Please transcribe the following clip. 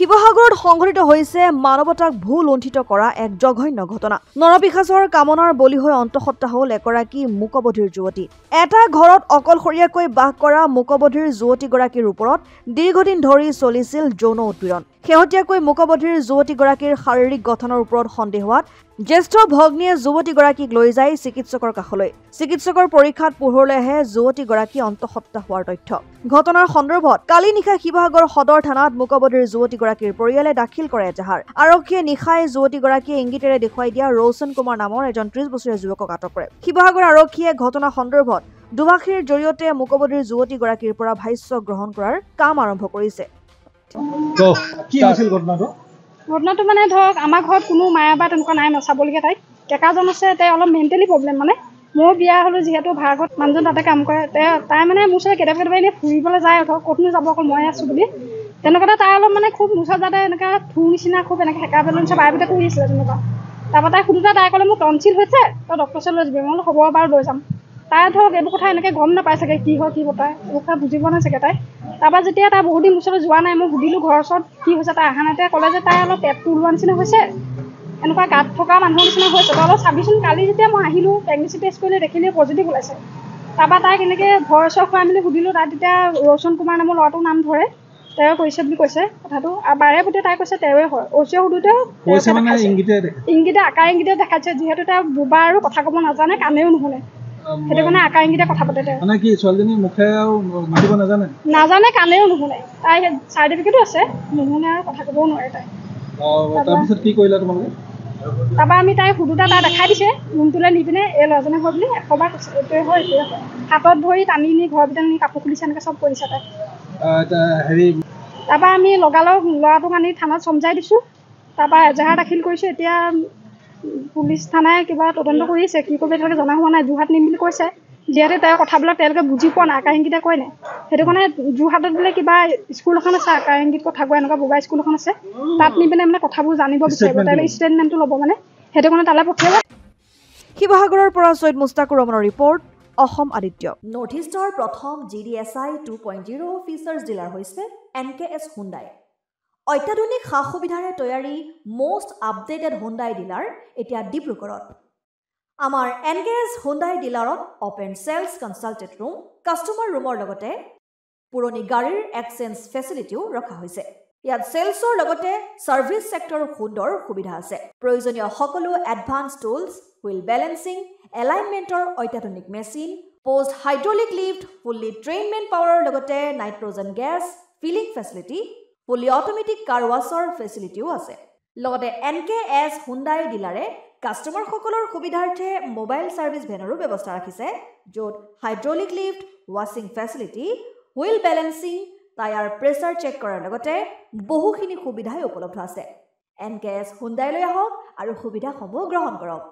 শিৱসাগৰত সংঘটিত হৈছে মানৱতাক ভুল লুণ্ঠিত কৰা এক জঘন্য ঘটনা। নৰপিশাচৰ কামনাৰ বলি হৈ অন্তঃসত্ত্বা হ'ল এগৰাকী মূকবধিৰ যুৱতী। এটা ঘৰত অকলশৰীয়াকৈ বাস কৰা মূকবধিৰ যুৱতীগৰাকীৰ ওপৰত দীৰ্ঘদিন ধৰি চলিছিল যৌন উৎপীড়ন। শেহতীয়াকৈ মূকবধিৰ যুৱতীগৰাকীৰ শাৰীৰিক গঠনৰ ওপৰত সন্দেহ হোৱাত জ্যেষ্ঠ ভগ্নীয়ে যুৱতীগৰাকীক লৈ যায় চিকিৎসকৰ কাষলৈ। চিকিৎসকৰ পৰীক্ষাত পোহৰলৈ আহে যুৱতীগৰাকী অন্তঃসত্ত্বা হোৱাৰ তথ্য। ঘটনাৰ সন্দৰ্ভত কালি নিশা শিৱসাগৰ সদৰ থানাত মূকবধিৰ যুৱতীগৰাকীৰ পৰিয়ালে দাখিল কৰে এজাহাৰ। আৰক্ষীয়ে নিশাই যুৱতীগৰাকীয়ে ইংগিতেৰে দেখুৱাই দিয়া ৰৌচন কুমাৰ নামৰ এজন 30 বছৰীয়া যুৱকক আটক কৰে। শিৱসাগৰ আৰক্ষীয়ে ঘটনা সন্দৰ্ভত দুভাষীৰ জৰিয়তে মূকবধিৰ যুৱতীগৰাকীৰ পৰা ভাষ্য গ্ৰহণ কৰাৰ কাম আৰম্ভ কৰিছে। ঘটনাটো মানে ধৰক আমাৰ ঘৰত কোনো মায়া বা তেনেকুৱা নাই, নচাবলগীয়া তাইক কেকাজন আছে। তাই অলপ মেণ্টেলি প্ৰব্লেম, মানে মোৰ বিয়া হ'লোঁ যিহেতু ভাড়াঘৰত মানুহজন তাতে কাম কৰে। তাই মানে মোৰ ওচৰত কেতিয়াবা এনেই ফুৰিবলৈ যায়, ধৰক ক'তনো যাব, অকল মই আছোঁ বুলি তেনেকুৱাতে তাই অলপ মানে খুব মোৰ ওচৰত যাতে এনেকৈ থুৰ নিচিনা খুব এনেকৈ সেকা পেলোৱা নিচিনা বাৰে কৰি আছিলে তেনেকুৱা। তাৰপৰা তাই সুধোতে তাই ক'লে মোৰ টনচিল হৈছে, তই ডক্টৰৰ ওচৰত লৈ যাবি। মই বোলো হ'ব বাৰু লৈ যাম। তাই ধৰক এইবোৰ কথা এনেকৈ গম নাপায় চাগে, কি হয় কি কথা এইবোৰ কথা বুজি পোৱা নাই চাগে তাই। তাৰপৰা যেতিয়া তাই বহুত দিন ওচৰলৈ যোৱা নাই, মই সুধিলোঁ ঘৰৰ ওচৰত কি হৈছে, তাই অহা নাই। তাই ক'লে যে তাই অলপ পেটটো ওলোৱা নিচিনা হৈছে, এনেকুৱা গাত থকা মানুহৰ নিচিনা হৈছে। তই অলপ চাবিচোন। কালি যেতিয়া মই আহিলোঁ প্ৰেগনেঞ্চি টেষ্ট কৰিলে দেখিলে পজিটিভ ওলাইছে। তাৰপৰা তাই কেনেকৈ ভয় চৰ খুৱাই মেলি সুধিলোঁ। তাই তেতিয়া ৰৌচন কুমাৰ নামৰ ল'ৰাটোৰ নাম ধৰে, তেওঁ কৰিছে বুলি কৈছে কথাটো। আৰু বাৰে প্ৰতি তাই কৈছে তেওঁৱে হয়। অচিয়ে সুধোতেও ইংগিতে আকাৰ ইংগিতে দেখাইছে, যিহেতু তাই বোবা আৰু কথা ক'ব নাজানে, কাণেও নুশুনে, সেইটো কাৰণে আকাৰ ইংগিতে কথা পাতে। তেওঁ মানে কি ছোৱালীজনী মুখে আৰু মাতিব নাজানে, কাণেও নুশুনে। তাই চাৰ্টিফিকেটো আছে, নুশুনে আৰু কথা ক'বও নোৱাৰে তাই। তাৰপিছত কি কৰিলা তোমালোকে? তাৰপৰা আমি তাই সুধোতে তাই দেখাই দিছে ৰুমটোলৈ নি পিনে, এই ল'ৰাজনে হয় বুলি 100 বাৰ কৈছে, এইটোৱে হয় এইটোৱে হয়। হাতত ধৰি টানি নি ঘৰৰ ভিতৰত নি কাপোৰ খুলিছে, এনেকৈ চব কৰিছে তাই। তাৰপৰা আমি লগালগ ল'ৰাটোক আনি থানাত চমজাই দিছোঁ। তাৰপৰা এজাহাৰ দাখিল কৰিছোঁ। এতিয়া পুলিচ থানাই কিবা তদন্ত কৰি আছে, কি কৰিব এতিয়ালৈকে জনা হোৱা নাই। যোৰহাট নিম বুলি কৈছে, যিহেতু তেওঁৰ কথাবিলাক তেওঁলোকে বুজি পোৱা নাই, আকাৰ ইংগিতে কয় নাই। সেইটো কাৰণে যোৰহাটত বোলে কিবা স্কুল এখন আছে, আকাৰ ইংগিত কথা কোৱা এনেকুৱা বগা স্কুল এখন আছে, তাত নি পিনে মানে কথাবোৰ জানিব বিচাৰিব, তেওঁলোকে ষ্টেটমেণ্টটো ল'ব, মানে সেইটো কাৰণে তালৈ পঠিয়াব। শিৱসাগৰৰ পৰা ছৈয়দ মুস্তাকুৰ ৰহমানৰ ৰিপৰ্ট, অসম আদিত্য। নৰ্থ ইষ্টৰ প্ৰথম GDSI 2.0 ফিচাৰ্ছ ডিলাৰ হৈছে NKS হুণ্ডাই। অত্যাধুনিক সা সুবিধাৰে তৈয়াৰী মষ্ট আপডেটেড হুণ্ডাই ডিলাৰ এতিয়া ডিব্ৰুগড়ত। আমাৰ NKS হুণ্ডাই ডিলাৰত open sales consulted room, customer ৰুমৰ লগতে পুৰণি গাড়ীৰ এক্সচেঞ্জ ফেচিলিটিও ৰখা হৈছে। ইয়াত চেলছৰ লগতে ছাৰ্ভিচ ছেক্টৰৰ সুন্দৰ সুবিধা আছে। প্ৰয়োজনীয় সকলো এডভান্স টুলছ, হুইল বেলেন্সিং, এলাইনমেণ্টৰ অত্যাধুনিক machine, post hydraulic lift, fully train men পাৱাৰৰ লগতে nitrogen gas filling facility, fully automatic car washer ফেচিলিটিও আছে। লগতে NKS হুণ্ডাই ডিলাৰে কাষ্টমাৰসকলৰ সুবিধাৰ্থে মোবাইল ছাৰ্ভিচ ভেনৰো ব্যৱস্থা ৰাখিছে, য'ত হাইড্ৰলিক লিফ্ট, ৱাছিং facility, wheel balancing, tyre pressure check কৰাৰ লগতে বহুখিনি সুবিধাই উপলব্ধ আছে। NKS হুণ্ডাইলৈ আহক আৰু সুবিধাসমূহ গ্ৰহণ কৰক।